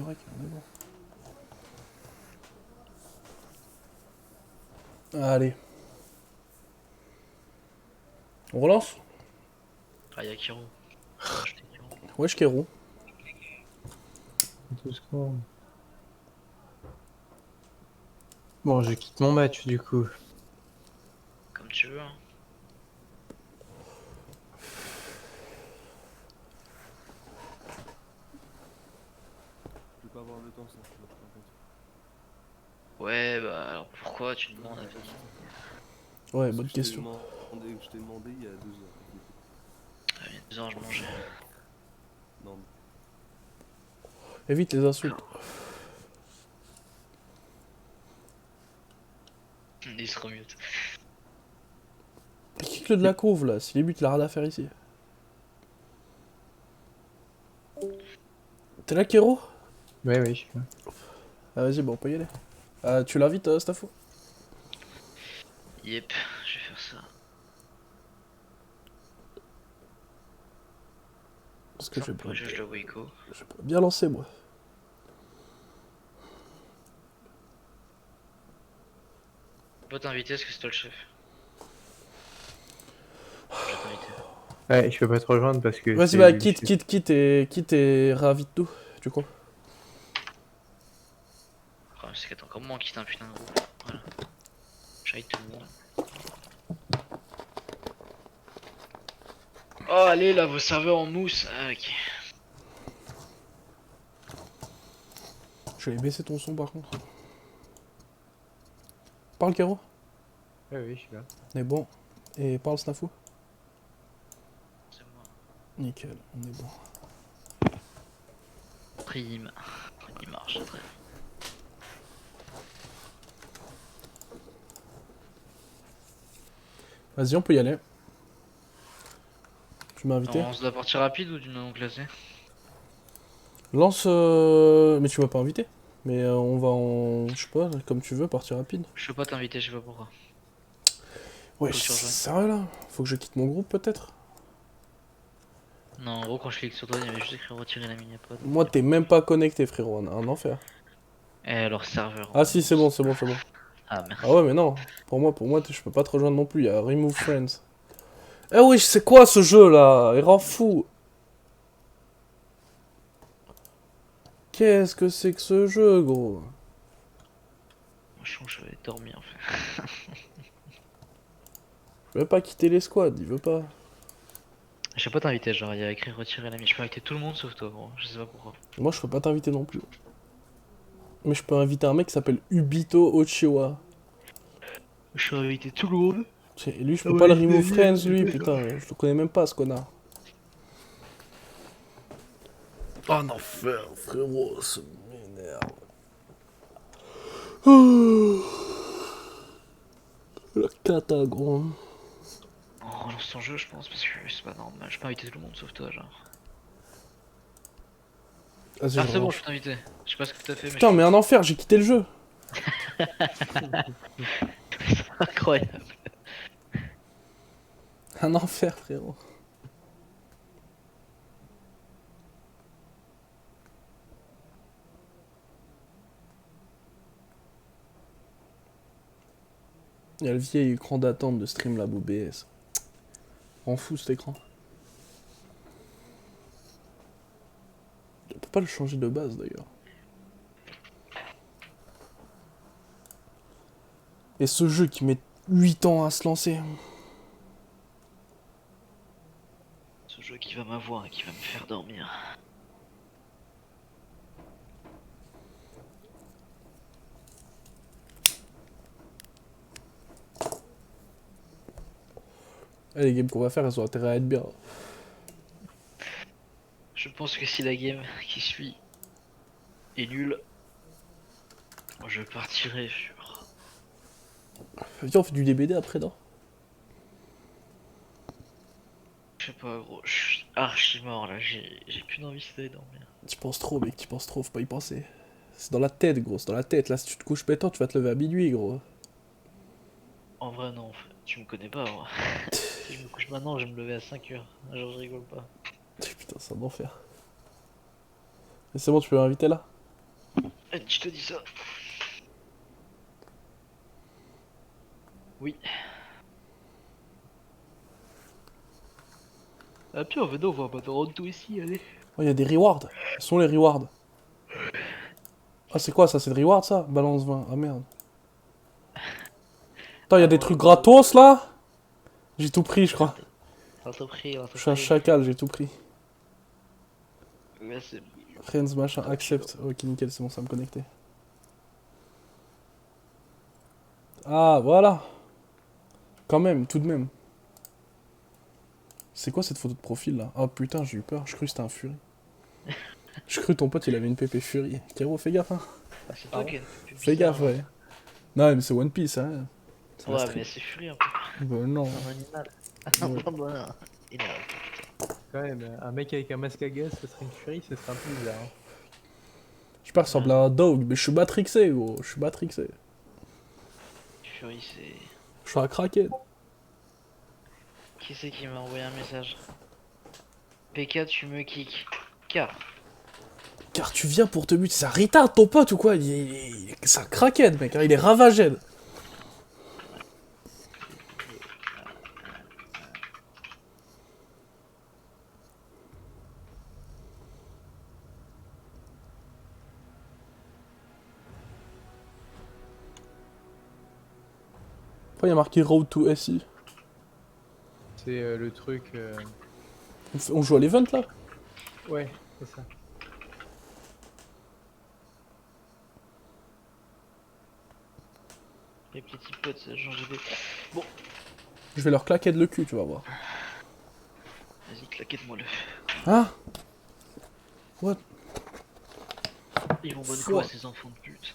correct, on est bon. Allez. On relance? Ah, y'a Kiro. Je t'ai Kiro. Wesh, Kero. Tout ce qu'on- Bon, je quitte mon match du coup. Comme tu veux, hein. Je vais pas avoir le temps, ça. Par contre. Ouais, bah alors pourquoi tu demandes à vie? Ouais, Parce bonne que je t'ai question. je t'ai demandé il y a 2 heures. Ah, il y a 2 heures, je mangeais. Non, mais Évite les insultes. Il se remute. Kick-le de la couve là, s'il est but, il a rien à faire ici. T'es là, Kero? Ouais, ouais, je suis là. Ah, vas-y, bon, on peut y aller. Ah, tu l'invites, Stafo? Yep, je vais faire ça. Parce que je vais pas, Pour juge le Waco. je vais pas bien lancer, moi. On peut t'inviter, est-ce que c'est toi le chef? Je vais t'inviter. Ouais, je peux pas te rejoindre parce que Vas-y, c'est bah, lui le chef. quitte et ravi de tout, du coup. Oh, c'est qu'attends, comment on quitte un putain de groupe? Voilà. J'aille tout le monde. Oh, allez là, vos serveurs en mousse. Ah, ok. Je vais baisser ton son par contre. Parle, Kero. Ouais, oui, je suis là. On est bon. Et parle, Snafou. C'est moi. Nickel, on est bon. Prime. Il marche, très bien. Vas-y, on peut y aller. Tu m'as invité? On se doit partir rapide ou du non classé? Lance, mais tu m'as pas invité. Mais on va en... Je sais pas, comme tu veux, partir rapide. Je peux pas t'inviter, je sais pas pourquoi. Ouais, Faut que tu rejoignes. sérieux là? Faut que je quitte mon groupe peut-être? Non, en gros, quand je clique sur toi, il y avait juste écrit retirer la mini-pod. Moi, t'es même pas connecté, frérot, un enfer. Et alors, serveur en Ah si, c'est bon, mousse. c'est bon, c'est bon. Ah, Ah merci. ouais, mais non. Pour moi, je peux pas te rejoindre non plus, il y a Remove Friends. Eh oui, c'est quoi ce jeu là? Il rend fou. Qu'est-ce que c'est que ce jeu, gros? Moi, je vais dormir en fait. Je veux pas quitter les squads, il veut pas. Je sais pas t'inviter, genre, il y a écrit retirer la mini. Je peux inviter tout le monde sauf toi, gros. Je sais pas pourquoi. Moi, je peux pas t'inviter non plus. Mais je peux inviter un mec qui s'appelle Ubito Ochiwa. Je peux inviter tout le monde. Et lui, je Ah peux pas le ouais, remove friends, je lui, vais putain. Je le connais même pas, ce connard. Un enfer, frérot, ça m'énerve. Oh, la cata, gros. On relance ton jeu, je pense, parce que c'est pas normal. Je peux inviter tout le monde sauf toi, genre. Vas-y, Ah, je c'est bon, je relance. peux t'inviter. Je sais pas ce que t'as fait, mais Putain, mais un enfer, j'ai quitté le jeu. c'est incroyable. Un enfer, frérot. Il y a le vieil écran d'attente de Streamlab OBS. Rend fou cet écran. On peut pas le changer de base d'ailleurs. Et ce jeu qui met 8 ans à se lancer. Ce jeu qui va m'avoir et qui va me faire dormir. Eh, les games qu'on va faire, elles ont intérêt à être bien. Je pense que si la game qui suit est nulle, je partirai sur. Viens, on fait du DBD après, non? Je sais pas, gros, je suis archi mort là, j'ai plus d'envie d'aller dormir. Tu penses trop, mec, tu penses trop, faut pas y penser. C'est dans la tête, gros, c'est dans la tête. Là, si tu te couches pétant, tu vas te lever à minuit, gros. En vrai, non, tu me connais pas, moi. Si je me couche maintenant, je vais me lever à 5 heures. Genre, je rigole pas. Putain, c'est un enfer. Mais c'est bon, tu peux m'inviter là? Je te dis ça. Oui. Ah puis venez, on va pas rendre tout ici, allez. Oh, y a des rewards. Quels sont les rewards? Ah, c'est quoi ça? C'est des rewards ça? Balance 20. Ah merde. Attends, y a des trucs gratos là? J'ai tout pris, je crois. On t'a pris, on t'a Je suis un pris. chacal, j'ai tout pris. Ouais, c'est... Friends, machin, accept. Ok, nickel, c'est bon, ça me connecter. Ah, voilà. Quand même, tout de même. C'est quoi cette photo de profil là? Oh putain, j'ai eu peur, je crus que c'était un Fury. Je crus ton pote il avait une PP Fury. Kiro, fais gaffe hein. Ah, c'est toi qui es Fais gaffe, ouais. Non, mais c'est One Piece, hein. C'est la Ouais, street. mais c'est Fury un peu. Bah non. Un animal. Ouais. Un bonheur. Énorme. Quand même, un mec avec un masque à gaz, ce serait une furie, ce serait un peu bizarre. Hein. Je sais pas, ressemble à un dog, mais je suis matrixé, gros. Je suis matrixé. Fury, c'est... Je suis un crackhead. Qui c'est qui m'a envoyé un message? PK, tu me kick. Car. Car tu viens pour te buter. C'est un retard ton pote ou quoi? C'est un crackhead, mec. Hein. Il est ravaged. Pourquoi il y a marqué Road to SI? C'est le truc. On joue à l'event là? Ouais, c'est ça. Les petits potes, ça change de... Bon, Je vais leur claquer de le cul, tu vas voir. vas-y, claquette-moi le. Hein? Ils vont bonne Fuck. quoi, ces enfants de pute?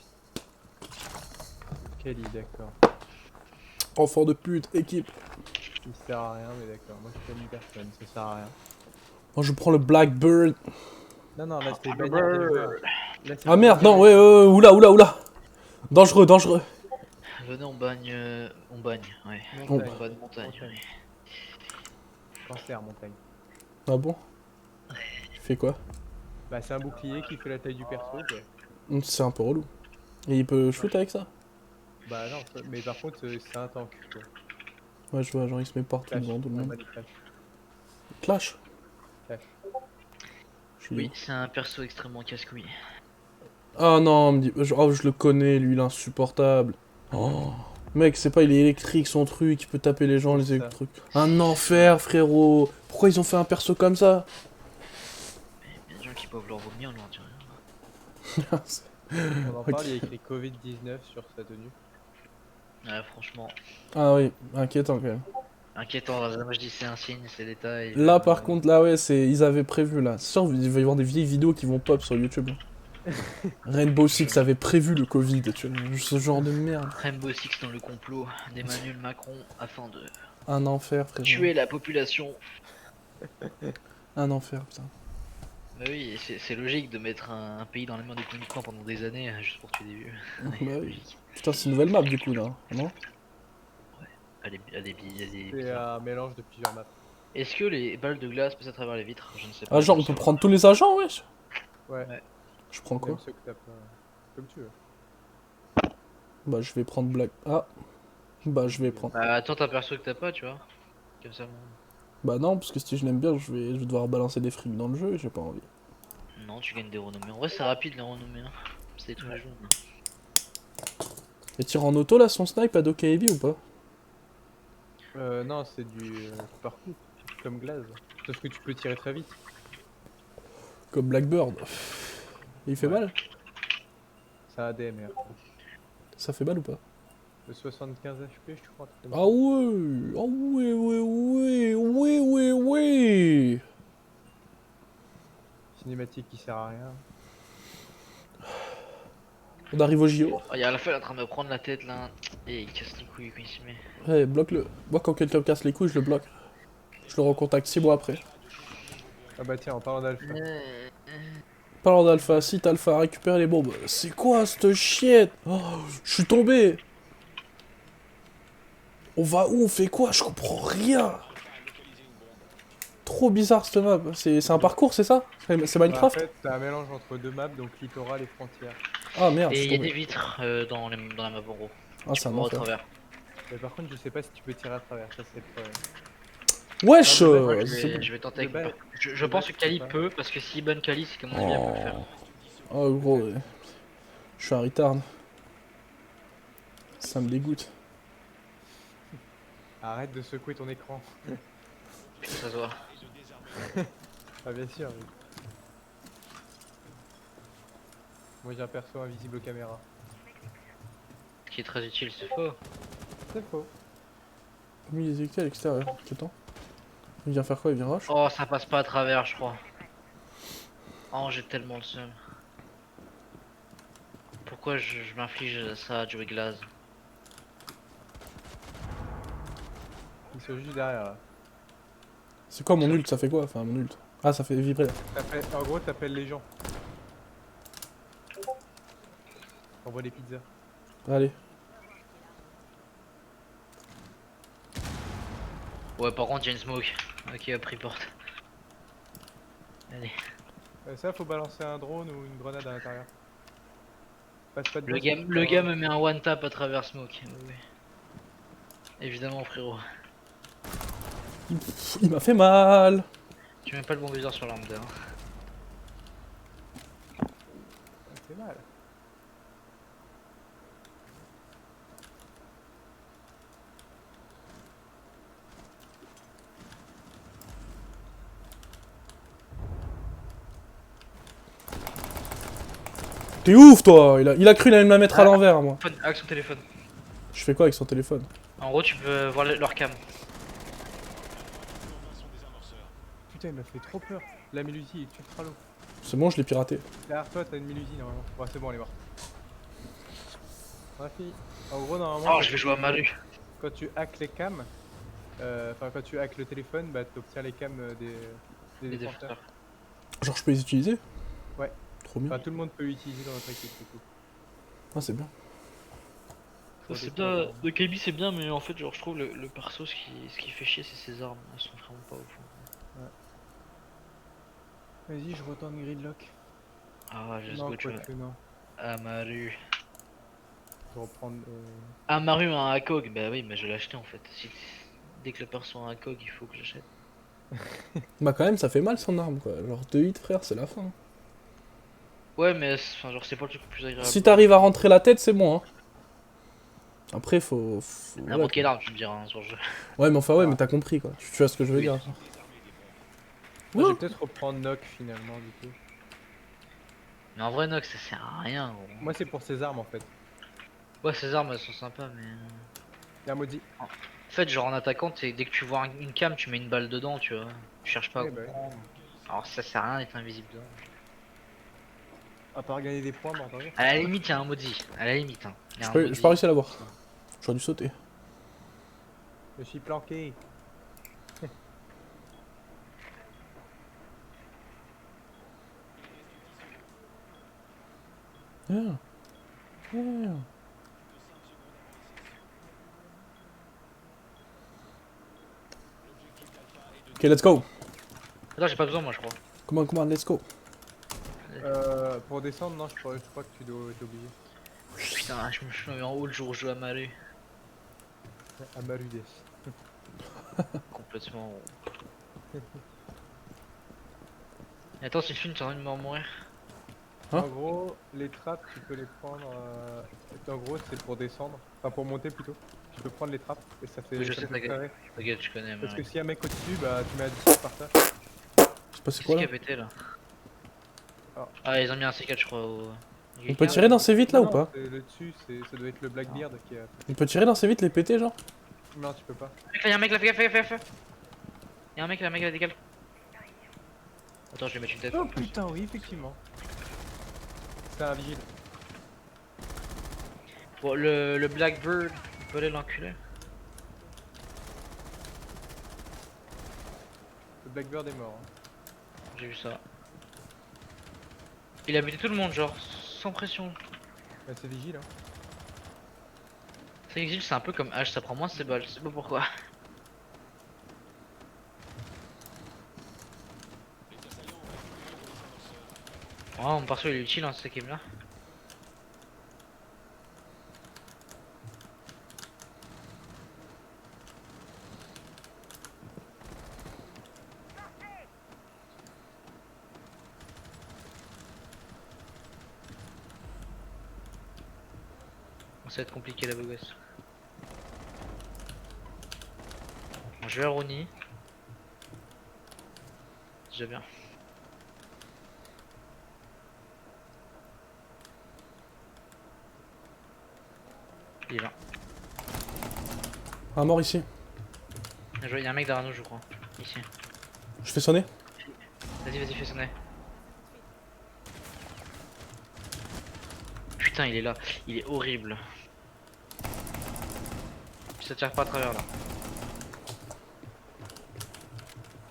Kali, d'accord. Enfant de pute, équipe. Il sert à rien, mais d'accord. Moi je connais personne, ça sert à rien. Moi je prends le Blackbird. Non, non, là c'était Bird. bannière des joueurs. Là, c'est Ah merde, bannière non, des- ouais, oula, oula, oula. Dangereux, dangereux. Venez, on bagne. On bagne, ouais. Montagne. On bagne montagne, Montagne. ouais. Cancer, montagne. Ah bon? Il fait quoi? Bah, c'est un bouclier qui fait la taille du perso, quoi. C'est un peu relou. Et il peut shoot avec ça? Bah, non, mais par contre, c'est un tank, quoi. Ouais, je vois, genre il se met partout Clash, devant tout le en monde. mode clash. Clash. Clash. Je suis Oui, où? c'est un perso extrêmement casse-couille. Ah non, me dis... oh, je le connais, lui, il est insupportable. Oh. Mec, c'est pas, il est électrique, son truc, il peut taper les gens, les C'est ça. électriques. Un enfer, frérot. Pourquoi ils ont fait un perso comme ça? Il y a des gens qui peuvent leur vomir, on n'en dit rien. On en parle, il y a écrit Covid-19 sur sa tenue. Ouais, franchement, Ah oui, inquiétant quand même. inquiétant. Moi je dis c'est un signe, c'est détail. Là, par contre, là, ouais, c'est... Ils avaient prévu, là. C'est sûr, il va y avoir des vieilles vidéos qui vont pop sur YouTube. Rainbow Six avait prévu le Covid, tu vois, ce genre de merde. Rainbow Six dans le complot d'Emmanuel Macron afin de Un enfer, frérot. tuer la population. Un enfer, putain. Bah oui, c'est logique de mettre un pays dans les mains des communicants pendant des années juste pour tuer des vieux. Bah oui. Logique. Putain, c'est une nouvelle map, du coup, là, non? C'est un mélange de plusieurs maps. Est-ce que les balles de glace passent à travers les vitres? Je ne sais pas. Ah, genre, on peut prendre tous les agents, wesh? Ouais. Ouais. Je prends quoi? Même ceux que t'as pas. Comme tu veux. Bah, je vais prendre Black... Ah. Bah, je vais prendre... Bah attends, t'as perso que t'as pas, tu vois. Comme ça, bon. Bah non, parce que si je l'aime bien, je vais devoir balancer des frics dans le jeu et j'ai pas envie. Non, tu gagnes des renommées. En vrai, c'est rapide les renommées. Hein. C'est tous les jours. Et tire en auto, là, son snipe à Dokkaebi ou pas? Non, c'est du parcours. Comme glace. Sauf que tu peux tirer très vite. Comme Blackbird. Et il fait Ouais. mal? C'est un ADMR. Ça fait mal ou pas? De 75 HP, je crois. comme Ah ça. ouais! Ah ouais, ouais, ouais! Ouais, ouais, ouais! Cinématique qui sert à rien. On arrive au JO. Oh, y'a Alpha, il est en train de me prendre la tête là. Et il casse les couilles quand il s'y met. Ouais, bloque-le. Moi, quand quelqu'un me casse les couilles, je le bloque. Je le recontacte 6 mois après. Ah bah tiens, en parlant d'Alpha. Parlant d'Alpha, site Alpha, récupère les bombes. C'est quoi cette chiette? Oh, je suis tombé. On va où? On fait quoi? Je comprends rien. Trop bizarre cette map. C'est un parcours, c'est ça? C'est Bah, en Minecraft? fait, c'est un mélange entre deux maps, donc littoral et frontière. Ah merde, je Et suis il y a tombé. des vitres dans la map en gros. Ah, Tu c'est peux un voir au enfer. travers. Mais par contre, je sais pas si tu peux tirer à travers, ça c'est le problème. Wesh, Non, Moi vas-y, c'est bon. je vais tenter de avec mon base, père. Je de base, pense que tu peux Kali pas. peut, parce que si ban Kali, c'est qu'à mon avis elle peut le faire. Oh, oh gros, je suis un retard. Ça me dégoûte. Arrête de secouer ton écran. Putain, ça se voit. Ah bien sûr, oui. Moi j'ai un perso invisible aux caméras. Ce qui est très utile, c'est faux. C'est faux. Oui, il est à l'extérieur. Attends. Il vient faire quoi? Il vient rush? Oh, ça passe pas à travers, je crois. Oh, j'ai tellement le seum. Pourquoi je m'inflige ça à Joey Glaze? Ils sont juste derrière là. C'est quoi mon ult? Ça fait quoi? Enfin, mon ult. Ah, ça fait vibrer là. En gros, t'appelles les gens. T'envoies des pizzas. Allez. Ouais, par contre, il y a une smoke. Ok, a pris porte. Allez. Ça, faut balancer un drone ou une grenade à l'intérieur. Passe pas de Le boss, gars, parce que le ça gars va. me met un one tap à travers smoke. Oui. Évidemment, frérot. Pff, il m'a fait mal. Tu mets pas le bon viseur sur l'arme hein. Ça fait mal. T'es ouf toi. Il a cru qu'il allait me la mettre à Ah. l'envers moi. Avec son téléphone. Je fais quoi avec son téléphone? En gros, tu peux voir leur cam. Putain, il m'a fait trop peur. La Mélusie il est ultra low. C'est bon, je l'ai piraté. Derrière toi, t'as une Mélusie normalement. Ouais, c'est bon, elle est morte. Rafi, en gros, normalement, Oh, quand je vais jouer à Maru. quand tu hacks les cams, enfin, quand tu hacks le téléphone, bah, t'obtiens les cams des Les défenseurs. défenseurs. Genre, je peux les utiliser? Ouais. Trop bien. Enfin, tout le monde peut l'utiliser dans notre équipe, du coup. Ah, c'est bien. Faut C'est des bien, points, de KB c'est bien, mais en fait, genre, je trouve le perso, ce qui fait chier, c'est ses armes. Elles sont vraiment pas au fond. Vas-y, je retourne Gridlock. Ah, just Non, go, tu quoi vois. que non. Amaru. Je vais reprendre. Amaru a un ACOG, bah oui, mais je l'ai acheté en fait. Dès que le perso a un ACOG, il faut que j'achète. Bah, quand même, ça fait mal son arme quoi. Genre, 2 hits, frère, c'est la fin. Ouais, mais enfin, genre, c'est pas le truc le plus agréable. Si t'arrives à rentrer la tête, c'est bon, hein. Après, voilà, N'importe quelle arme, tu me diras, hein, sur le jeu. Ouais, mais enfin, ouais, Ah. mais t'as compris quoi. Tu vois ce que je veux Oui. dire. Moi, je vais peut-être reprendre Nock finalement, du coup. Mais en vrai, Nox, ça sert à rien, gros. Moi, c'est pour ses armes en fait. Ouais, ces armes, elles sont sympas, mais. Y'a un maudit. En fait, genre, en attaquant, dès que tu vois une cam, tu mets une balle dedans, tu vois. Tu cherches pas à Ouais, bah ouais. comprendre. Alors, ça sert à rien d'être invisible dedans. À part gagner des points, bordel. À la limite, il y a un maudit. À la limite, hein. Y a un J'ai maudit. pas réussi à l'avoir. J'aurais dû sauter. Je suis planqué. Yeah. Yeah. Ok, let's go. Là, j'ai pas besoin, moi, je crois. Comment, let's go. Pour descendre, non, je crois que tu dois être obligé. Putain, je me suis mis en haut le jour où je joue à Maru. À Maludes. Complètement. Et attends, c'est une tu es en train de me mourir. Hein En gros, les trappes, tu peux les prendre. En gros, c'est pour descendre. Enfin, pour monter plutôt. Tu peux prendre les trappes et ça fait. Oui, je ça sais, me fait t'inquiète. carré. T'inquiète, je connais Parce que Maru. s'il y a un mec au-dessus, bah tu mets à distance par terre. C'est passé Qu'est-ce quoi qui là? a pété là? Ah. Ah, ils ont mis un C4, je crois. On peut tirer dans ces vitres là ou Non, pas? Le dessus, ça doit être le Blackbeard qui a. On peut tirer dans ces vitres, les péter genre? Non, tu peux pas. Y'a un mec là, fais gaffe, fais gaffe, fais gaffe. Y'a un mec là, décale. Attends, je vais mettre une tête. Oh putain, oui, effectivement. C'est un vigile. Bon, le Blackbird, il peut aller l'enculer. Le Blackbird est mort. Hein. J'ai vu ça. Il a buté tout le monde, genre, sans pression. Bah, c'est vigile. Hein. Ça existe, c'est un peu comme H, ça prend moins ses balles, je sais pas pourquoi. Oh, mon perso il est utile, hein, ce game là. Ça va être compliqué la beau gosse. Bon, je vais à Ronnie. Déjà bien. Il est là. Un mort ici. Bien joué, il y a un mec derrière nous je crois. Ici. Je fais sonner. Vas-y, fais sonner. Putain, il est là. Il est horrible. Ça tire pas à travers là.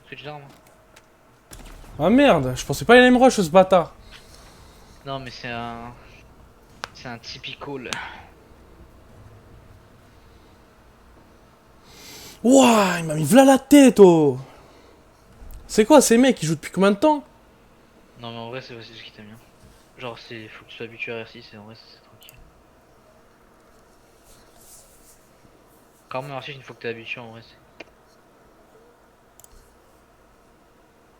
Switch d'arme. Ah merde, je pensais pas il allait me rush ce bâtard. Non mais c'est un... C'est un typical. Ouah, il m'a mis v'là la tête, oh. C'est quoi ces mecs, ils jouent depuis combien de temps? Non mais en vrai c'est facile ce qui t'aime bien. Genre c'est... Faut que tu sois habitué à R6 et en vrai c'est tranquille. Quand même R6 une fois que t'es habitué en vrai c'est...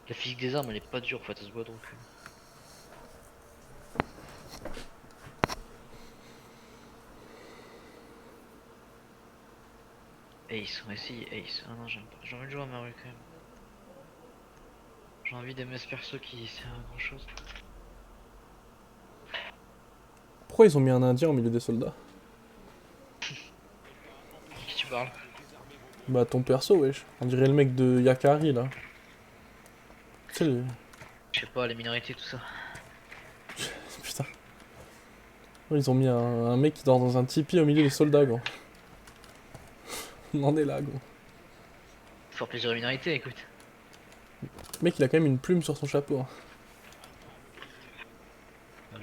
La physique des armes elle est pas dure en fait, elle se voit donc. Ace, ouais si, Ace. Ah non j'aime pas. J'ai envie de jouer à Maru quand même. J'ai envie des MS perso qui sert à grand chose. Pourquoi ils ont mis un indien au milieu des soldats? De qui tu parles? Bah ton perso, wesh. On dirait le mec de Yakari là. Tu sais le... Je sais pas, les minorités tout ça. Putain. Ouais, ils ont mis un mec qui dort dans un tipi au milieu des soldats, gros. On en est là, gros. Faut faire plaisir aux minorités écoute. Le mec il a quand même une plume sur son chapeau. Hein.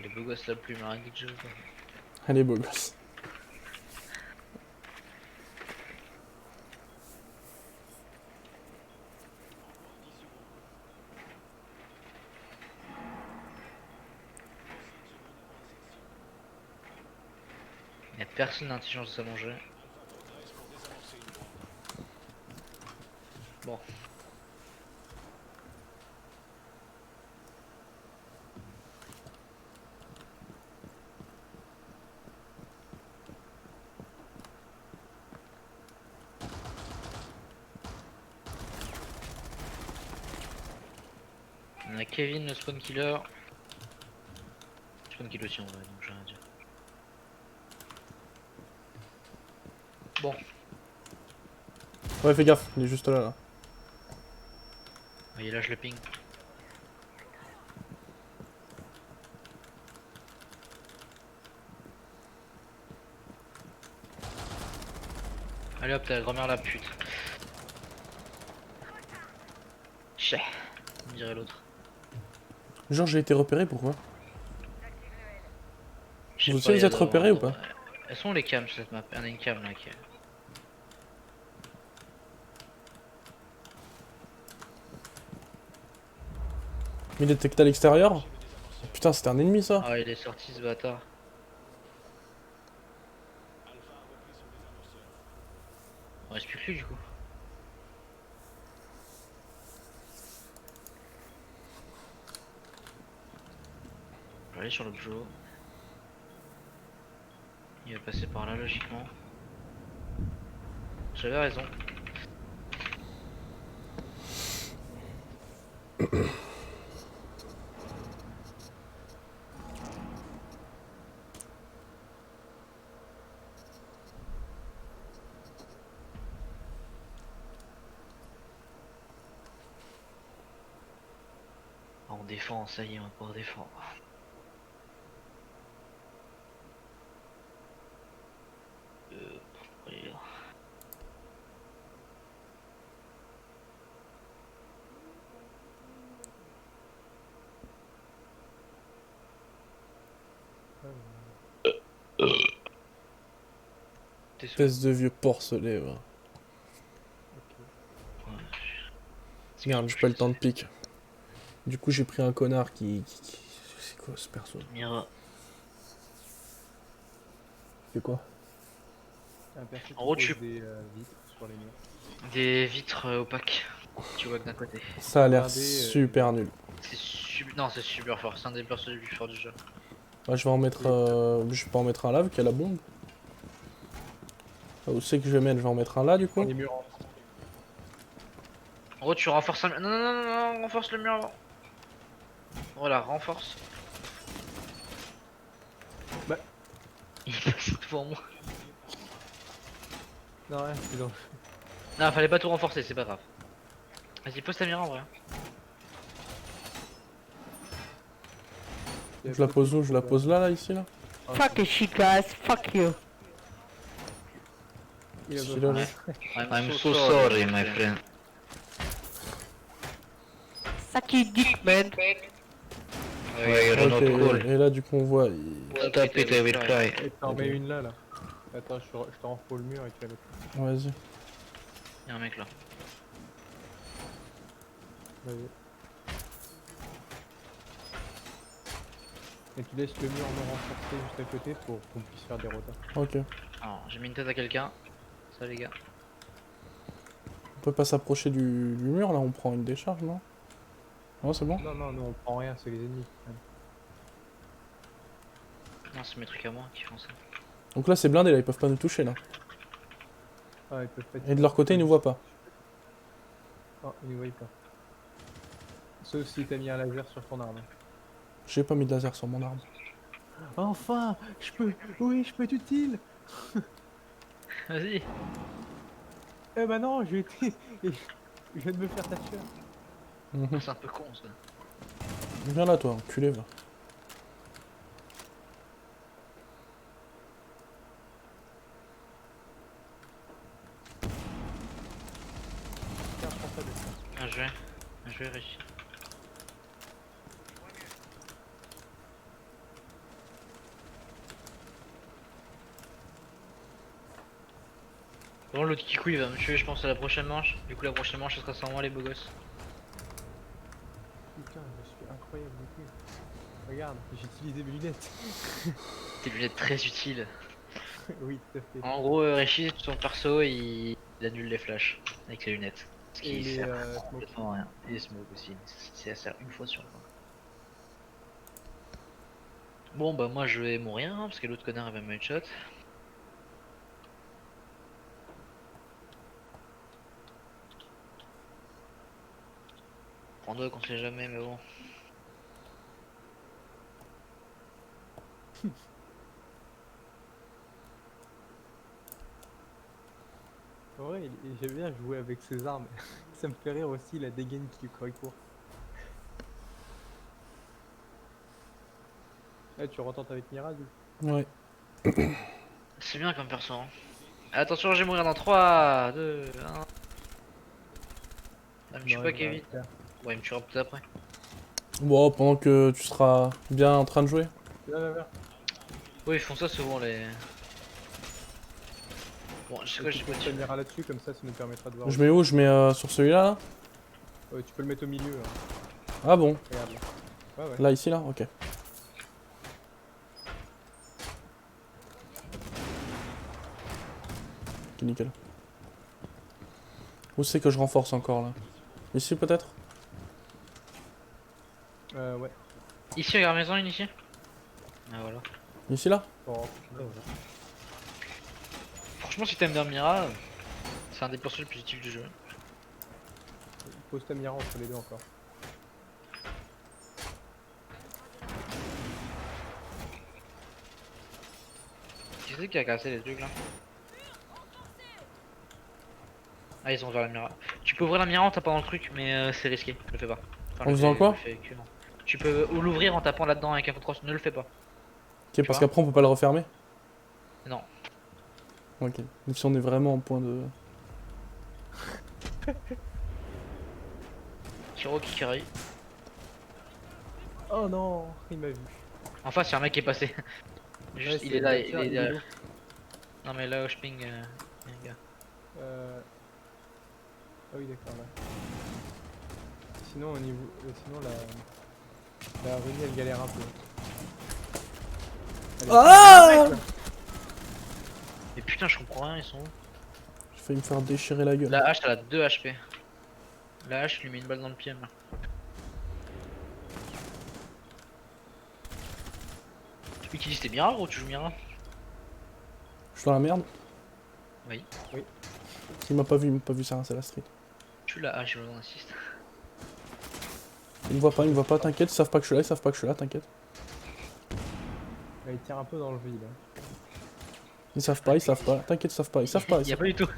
Les beaux gosses la plume, arrête de jouer quoi. Allez, beau gosse. Y'a personne d'intelligence de s'allonger. Bon. On a Kevin le spawn killer. Spawn killer aussi en vrai, donc j'ai rien à dire. Bon, Ouais, fais gaffe, il est juste là, là. il lâche le ping. Allez hop, t'as la grand-mère la pute. Chais, on dirait l'autre. Genre j'ai été repéré, pourquoi? Je sais Vous pas, aussi, il vous y a êtes repérés ou pas? Elles sont où les cams sur cette map? On a une cam là qui est... Il est détecté à l'extérieur? Putain, c'était un ennemi ça? Ah, il est sorti ce bâtard. On reste plus que lui du coup. Je vais aller sur le Joe. Il va passer par là logiquement. J'avais raison. Ah, on défend, ça y est, on va pouvoir défendre. Allez, là. T'es sûr? Espèce de vieux porcelet, va. Merde, j'ai pas le temps de pique. Du coup, j'ai pris un connard qui... C'est quoi ce perso? Mira. C'est quoi? Un perso qui En gros, pose tu- des vitres sur les murs. Des vitres opaques. Tu vois que d'un côté. Ça a l'air Regardez, super nul. Non, c'est super fort. C'est un des persos les plus forts du jeu. Bah, je vais en mettre... je vais pas en mettre un lave qui a la bombe. Où c'est que je vais mettre? Je vais en mettre un là du coup. Les murs en... En gros, tu renforces un... Non, non, non, non, non, renforce le mur avant. Voilà, renforce. Bah. Il passe devant moi. Non, rien, c'est dans... Non, fallait pas tout renforcer, c'est pas grave. Vas-y, pose ta mire en vrai. Je la pose où? Je la pose là, ici là? Fuck you, shit guys, fuck you. Il a Ici, besoin- là, là. I'm so sorry, my friend. Suck your dick, man. Ouais, Ok, et là du coup on voit. Stop it, I will cry. Et t'en mets une là, là. Attends, je t'en refais le mur et tu la mets. Vas-y. Y'a un mec là. Vas-y. Et tu laisses le mur non renforcé juste à côté pour qu'on puisse faire des rotas. Ok. Alors, j'ai mis une tête à quelqu'un. Ça, les gars. On peut pas s'approcher du mur là, on prend une décharge, non? Non, c'est bon? Non, non, nous on prend rien, c'est les ennemis. Non, c'est mes trucs à moi qui font ça. Donc là c'est blindé, là ils peuvent pas nous toucher là. Ah, ils peuvent pas. Et de leur côté ils nous voient pas. Non, ils nous voient pas. Sauf si t'as mis un laser sur ton arme. J'ai pas mis de laser sur mon arme. Enfin, je peux. Oui, je peux être utile. Vas-y. Eh bah non, j'ai été. Je viens de me faire tacher. Mhm. C'est un peu con ça. Viens là toi, enculé va. Tiens, prends ça dessus. Bien joué, Richie. Bon, l'autre Kikou il va me tuer, je pense, à la prochaine manche. Du coup, la prochaine manche, ce sera sans moi, les beaux gosses. Putain, je suis incroyable du coup. Regarde, j'ai utilisé mes lunettes. Tes lunettes très utiles. Oui, tout à fait. En gros, Richie, son perso, il annule les flashs avec les lunettes. Ce Et qui les, sert smoke. complètement à rien. Et les smoke aussi. Ça sert une fois sur 20. Bon, bah, moi, je vais mourir, hein, parce que l'autre connard avait me headshot. Prends deux qu'on sait jamais, mais bon. Ouais, j'aime bien jouer avec ces armes. Ça me fait rire aussi la dégaine qui court. Ah, tu retentes avec Mirage? Ouais. C'est bien comme perso. Hein. Attention, je vais mourir dans 3, 2, 1. Ah, me tue pas, Kevin. Ouais, il me tuera peut-être après. Bon, pendant que tu seras bien en train de jouer. Viens. Oui, ils font ça souvent les. Bon, je sais quoi, Tu j'ai peux pas te tiré. caméra là-dessus, comme ça nous permettra de voir. Je mets où? Je mets sur celui-là là? Ouais, tu peux le mettre au milieu. Hein. Ah bon? Regarde là. Ouais, ouais. Là, ici là? Ok. Ok, nickel. Où c'est que je renforce encore là? Ici peut-être? Ouais. Ici, regarde maison, une ici. Ah, voilà. Ici là? Bon, Franchement, si t'aimes bien Mira, c'est un des persos les plus utiles du jeu. pose ta mira entre les deux encore. Qui c'est qui a cassé les trucs là? Ah, ils ont ouvert la Mira. Tu peux ouvrir la Mira en tapant dans le truc, mais c'est risqué. Ne le fais pas. Enfin, En le faisant fais- quoi? le fais que non. Tu peux l'ouvrir en tapant là-dedans avec un contrôle. Ne le fais pas. Ok, parce vois qu'après on peut pas le refermer? Non. Ok. Donc si on est vraiment en point de... Kiro qui carry. Oh non, il m'a vu. En face, y'a un mec qui est passé. Juste, Ouais, il c'est est là, le il docteur, est il est derrière. là. Non, mais là où je ping, y a un gars. Ah oui, d'accord, là. Sinon, au niveau... sinon, la rue, elle galère un peu. Allez, Ah! Mais putain, je comprends rien, ils sont où? J'ai failli me faire déchirer la gueule. La hache, elle a 2 HP. La hache lui met une balle dans le pied, là. Tu utilises tes Mira, gros, tu joues Mira? Je suis dans la merde. Oui. Il m'a pas vu ça, c'est la street. Tu l'as. Ah, je insiste. Ils me voient pas, t'inquiète, ils savent pas que je suis là, t'inquiète. Il tire un peu dans le vide. Hein. Ils savent pas, t'inquiète, ils savent pas. Il y a pas du tout.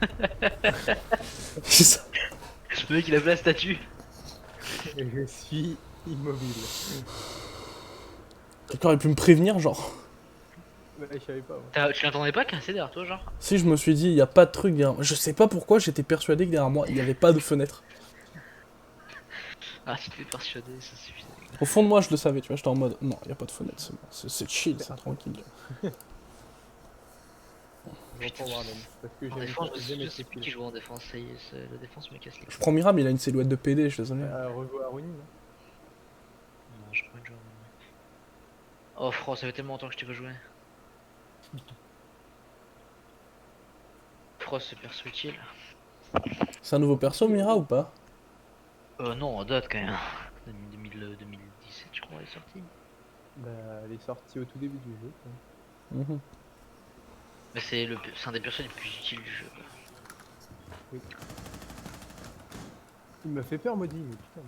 C'est ça. Le mec il a fait la statue. Et je suis immobile. Quelqu'un aurait pu me prévenir, genre. Ouais, je savais pas. Moi. Tu l'entendais pas casser derrière toi, genre? Si je me suis dit, il y a pas de truc derrière moi. Je sais pas pourquoi, j'étais persuadé que derrière moi, il y avait pas de fenêtre. Ah, tu te fais persuader, ça suffit. Au fond de moi, je le savais, tu vois, j'étais en mode, non, il y a pas de fenêtre, c'est bon, c'est chill, c'est tranquille. Je reprends Warden. Parce que En défense, je j'aime sais être plus qui joue en défense, ça y est, la défense me casse les Je couilles. prends Mira, mais il a une silhouette de PD, je suis désolé. Revo Aruni, non Non, je prends une journée. Oh, Fro, ça fait tellement longtemps que je t'ai pas joué. Frost, c'est perso utile. C'est un nouveau perso, Mira, ou pas? Non, en date quand même. 2017, je crois, elle est sortie. Bah, elle est sortie au tout début du jeu. Quoi. Mhm. Mais c'est un des persos les plus utiles du jeu. Quoi. Oui. Il m'a fait peur, Maudit, mais putain.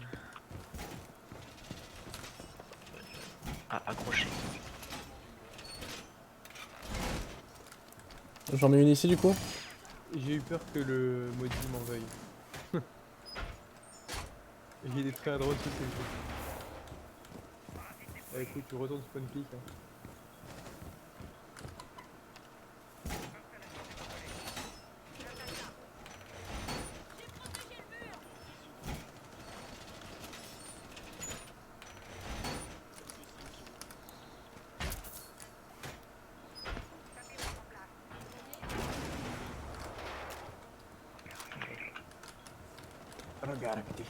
Ah, accroché. J'en ai une ici, du coup. J'ai eu peur que le Maudit m'en veuille. J'ai détruit un drone tout le jeu. Ah, écoute, tu retournes spawn peak. Hein. Regard actif.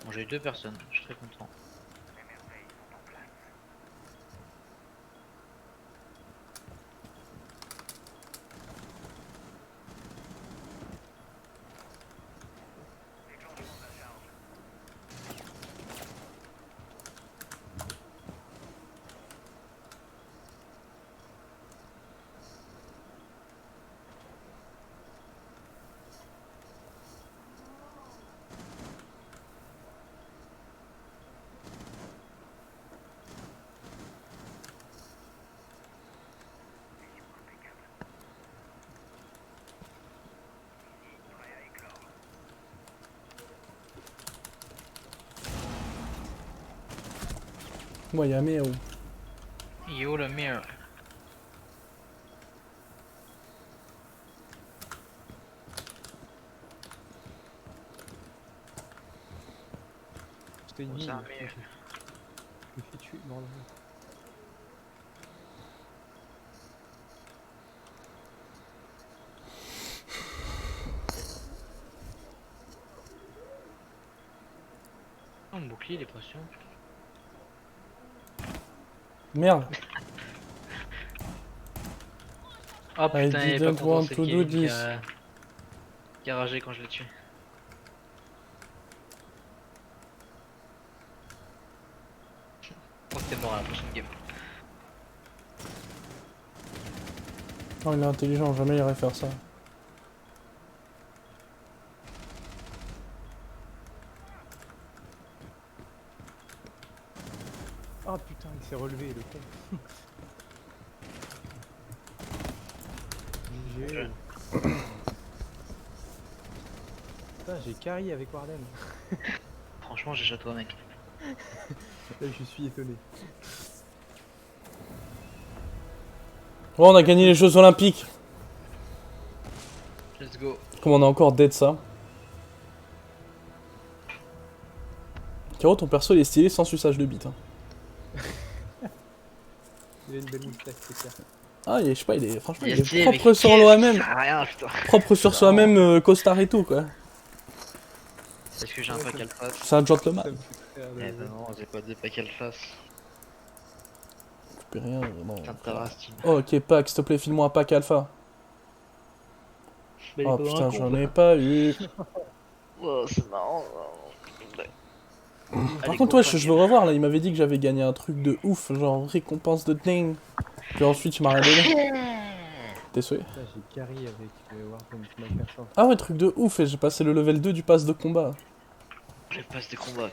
Bon, j'ai eu 2 personnes, je suis très content. Moi, il y a Méo. Yo le mire. J'étais Oh, nul. ça, Je mais- me fais tuer dans le jeu. Oh, mon bouclier il est pas sûr. Merde. Oh I putain, il est pas didn't content, want c'est to do Kevin this. qui a ragé quand je l'ai tué. Je pense que t'es mort à la prochaine game. Non, il est intelligent, jamais il irait faire ça. Oh putain, il s'est relevé, le con. GG. Putain, j'ai carry avec Warden. Franchement, j'ai toi mec. Là, je suis étonné. Oh, on a gagné les Jeux Olympiques. Let's go. Comme on a encore dead ça. Caro, ton perso il est stylé sans suçage de bite. Hein. Il a une belle moustache, c'est clair. Ah, je sais pas, il est franchement il est stylé, propre mais sur qu'est-ce soi-même. qui sert à rien, putain. Propre sur soi-même, costard et tout quoi. Parce que j'ai un pack alpha. C'est un gentleman. Ça me fait très rire de Eh le ben voir. non, j'ai pas de pack alpha. récupérer rien, non. Putain de ta race, Tim. Oh, ok, pack, s'il te plaît, file-moi un pack alpha. Mais Oh il est pas putain, dans un j'en con, ai pas eu. Oh, c'est marrant. Par contre, ouais, je veux revoir là, il m'avait dit que j'avais gagné un truc de ouf, genre récompense de dingue. Puis ensuite, il m'a rien donné. Désolé. Putain, j'ai carry avec Warzone Sniper 100. Ah ouais, truc de ouf, et j'ai passé le level 2 du pass de combat. Le pass de combat.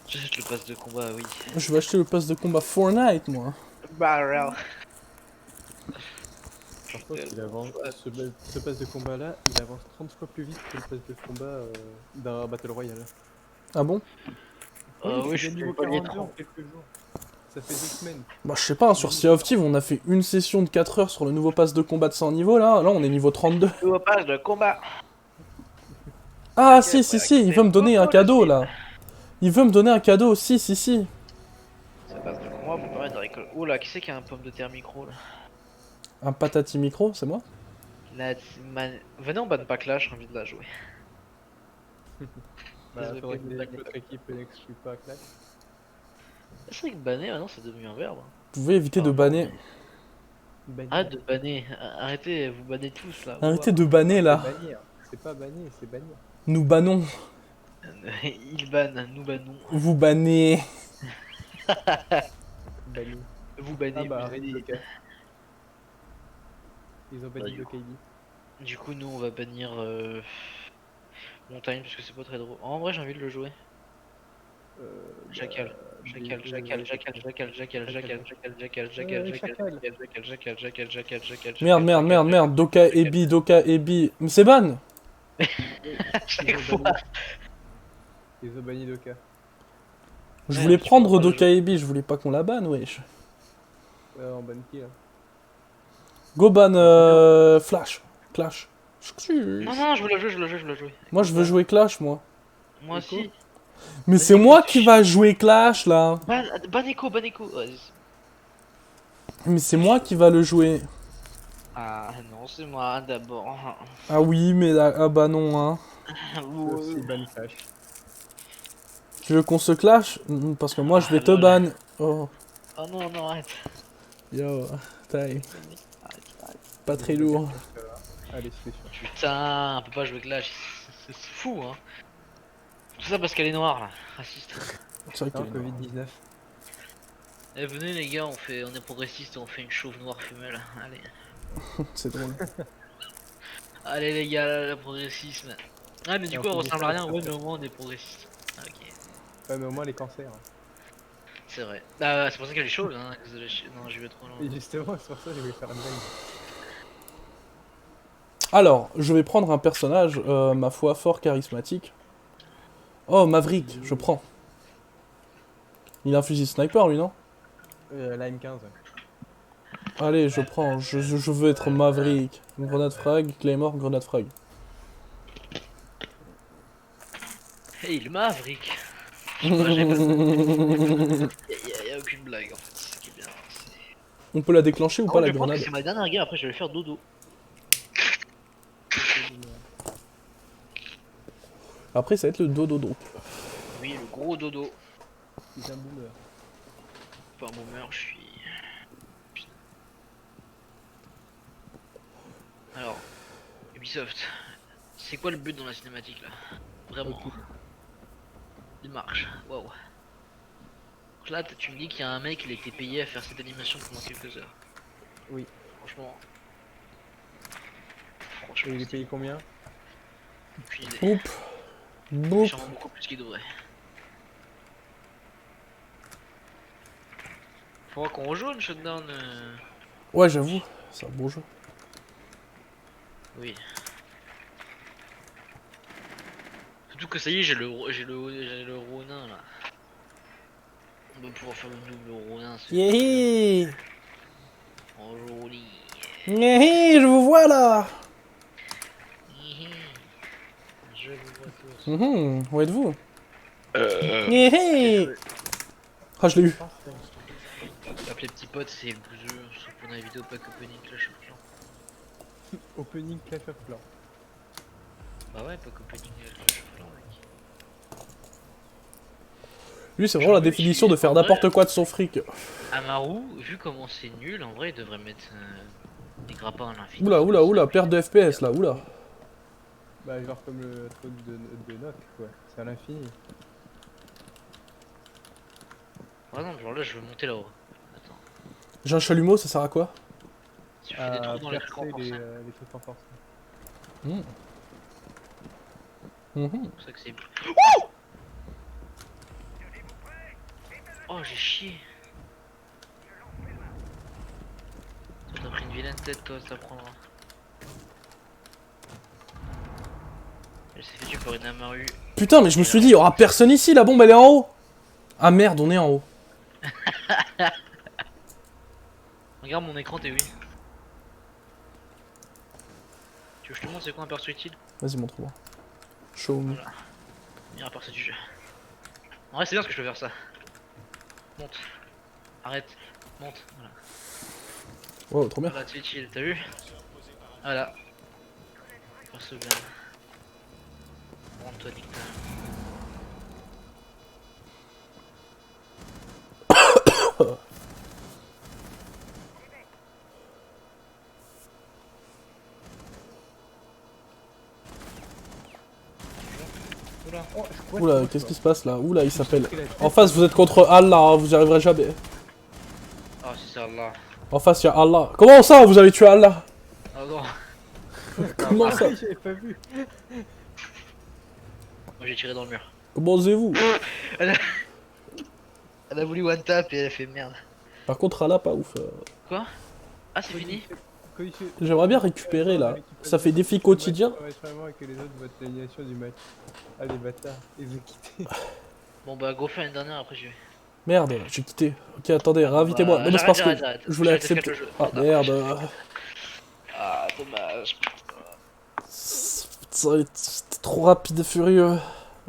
J'achète le pass de combat, oui. Je vais acheter le pass de combat Fortnite, moi. Barrel. Par contre, il avance, ce pass de combat là, il avance 30 fois plus vite que le pass de combat d'un Battle Royale. Ah bon? Oui, je suis suis niveau pas lié 42 en quelques jours. Ça fait 2 semaines. Bah, je sais pas, sur Sea of Thieves, on a fait une session de 4 heures sur le nouveau pass de combat de 100 niveaux là. Là, on est niveau 32. Nouveau pass de combat. Ah, Ok, si, faut il veut me donner un accepter. cadeau là. Il veut me donner un cadeau, si. Ça passe de combat vous permet de récolter. Oula, qui c'est qui a un pomme de terre micro là? Un patati micro, c'est moi? Venez, on banne pas Clash, j'ai envie de la jouer. Bah, Désolé, faudrait mais que l'autre équipe n'exclue pas Clash. C'est vrai que banner maintenant c'est devenu un verbe. Vous pouvez éviter de banner. Arrête de banner, arrêtez, vous bannez tous là. Arrêtez de banner là. Bannir. C'est pas bannir, c'est bannir. Nous bannons. Il banne, nous bannons. Vous bannez. Bannir. Vous bannez, Ah bah, vous arrête bannez. de cas. Ils ont banni du le coup. KD. Du coup, nous on va bannir Montagne parce que c'est pas très drôle. En vrai, j'ai envie de le jouer. Jackal. Jackal. Merde. Doka, Ebi. Mais c'est ban. Chaque fois. Ils ont banni Doka. Je Ouais, voulais tu prendre vois, moi, Doka Ebi, je voulais pas qu'on la banne, wesh. En ban qui là? Go ban Flash. Clash. Non, je veux le jouer. Moi je veux jouer Clash, moi. Moi aussi. Mais c'est moi qui va jouer Clash là. Ban Echo. Mais c'est moi qui va le jouer. Ah non, c'est moi d'abord. Ah oui, mais ah bah non, hein. Aussi ban Clash. Tu veux qu'on se clash? Parce que moi je vais te ban. Oh, Oh non, arrête. yo, taille. Arrête. Pas très lourd. Allez, c'est sûr. Putain, on peut pas jouer Clash. C'est fou, hein. Tout ça parce qu'elle est noire, là. Raciste. C'est vrai Non, qu'il est noir. Covid-19. Eh, venez les gars, on est progressiste et on fait une chauve noire femelle. Allez. C'est drôle. Allez les gars, le progressisme. Ah mais du Et coup on elle fait ressemble des à rien, choses ouais comme mais au moins on est progressiste. Ah, ok, Ouais, mais au moins les cancers. c'est vrai. Ah c'est pour ça qu'elle est chauve, hein, à cause de la Non, j'y vais trop loin. Et justement, c'est pour ça que je vais faire une blague. Alors, je vais prendre un personnage, ma foi, fort charismatique. Oh, Maverick, je prends. Il a un fusil sniper, lui, non? La M15. Allez, je prends. Je veux être Maverick. Grenade frag, Claymore, grenade frag. Hey, le Maverick. Je sais pas, j'avais pas- y a aucune blague en fait, c'est ça qui est bien. On peut la déclencher ou pas, la Je pense que grenade? c'est ma dernière game, après je vais faire dodo. Après, ça va être le dodo, donc. Oui, le gros dodo. C'est un boomer. Pas un boomer, je suis... Putain. Alors, Ubisoft, c'est quoi le but dans la cinématique là? Vraiment. Il marche, waouh. Donc là, tu me dis qu'il y a un mec, il a été payé à faire cette animation pendant quelques heures. Oui. Franchement. Et il est payé combien? Aucune idée. Oup. Boop. Sûrement beaucoup plus qu'il devrait. Faudra qu'on rejoue une shutdown. Ouais, j'avoue. C'est un bon jeu. Oui. Surtout que ça y est, j'ai le Ronin là. On va pouvoir faire le double Ronin. Yéhi. En joli. Yéhi, je vous vois là. Je vous vois tous. Où êtes-vous? Yéhi. Ah, je l'ai eu. Appeler petit pote, c'est le bouseux. Sauf pour la vidéo pack opening Clash of Clans. Opening Clash of Clans. Bah ouais, pack opening Clash of Clans, mec. Lui, c'est vraiment la définition de faire n'importe quoi de son fric. Amaru, vu comment c'est nul, en vrai, il devrait mettre des grappins à l'infini. Oula, oula, oula, perte de FPS là, oula. Bah, genre comme le truc de Nock, quoi. C'est à l'infini. Par exemple, genre là, je veux monter là-haut. Attends. J'ai un chalumeau, ça sert à quoi? Si je fais des trous dans les trucs Percer renforcés, les trucs renforcés. Mhm. c'est pour ça que c'est. Oh, j'ai chié. Toi, t'as pris une vilaine tête, toi, ça prendra. Elle s'est fait tuer par une Amaru. Putain, mais je me suis dit, il y aura personne ici, la bombe elle est en haut. Ah merde, on est en haut. Regarde mon écran, t'es oui. Tu veux que je te montre c'est quoi un perso utile? Vas-y, montre-moi. Show me. Voilà. Meilleur perso du jeu. En vrai, c'est bien parce que je peux faire ça. Monte. Arrête. Monte. Voilà. Wow, trop bien. Voilà, c'est utile, t'as vu? Voilà. Perso bien. Monte-toi, nique ta- Oula. Oh, squat, Oula, squat, qu'est-ce qui quoi. se passe là? Oula, il s'appelle. Pris la tête. En face, vous êtes contre Allah, hein, vous y arriverez jamais. Ah, si c'est Allah. En face, il y a Allah. Comment ça, vous avez tué Allah? Oh non. Comment ça? Ah, j'avais pas vu. Moi j'ai tiré dans le mur. Comment osez-vous? Elle a voulu one tap et elle a fait merde. Par contre, Allah, pas ouf. Quoi? Ah, c'est fini? J'aimerais bien récupérer là. Ça fait défi quotidien. Vraiment que les autres votent l'annulation du match. Ah, les bâtards, ils ont quitté. Bon bah go faire une dernière après je vais. Merde, j'ai quitté. Ok, attendez, réinvitez-moi. Bah, Non, mais c'est parce que j'arrête. je voulais J'arrête, accepter. j'arrête le Ah jeu. merde. Ah dommage. C'était trop rapide et furieux.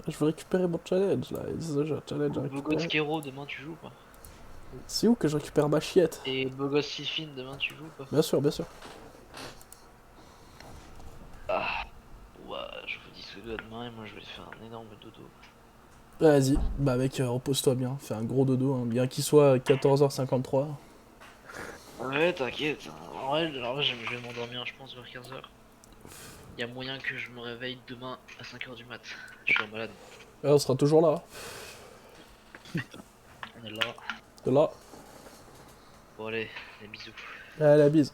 Je veux récupérer mon challenge là. J'ai un challenge à Bogos récupérer. Kero demain tu joues ou pas? C'est où que je récupère ma chiette? Et Bogos Sylphine demain tu joues ou pas? Bien sûr, bien sûr. Ah ouais, je vous dis ce demain et moi je vais faire un énorme dodo. Vas-y, bah mec, repose-toi bien. Fais un gros dodo, hein. Bien qu'il soit 14h53. Ouais t'inquiète, en vrai je vais m'endormir je pense vers 15h. Il y a moyen que je me réveille demain à 5h du mat. Je suis un malade. Ouais, on sera toujours là. On est là. De là. Bon allez, des bisous. Allez, la bise.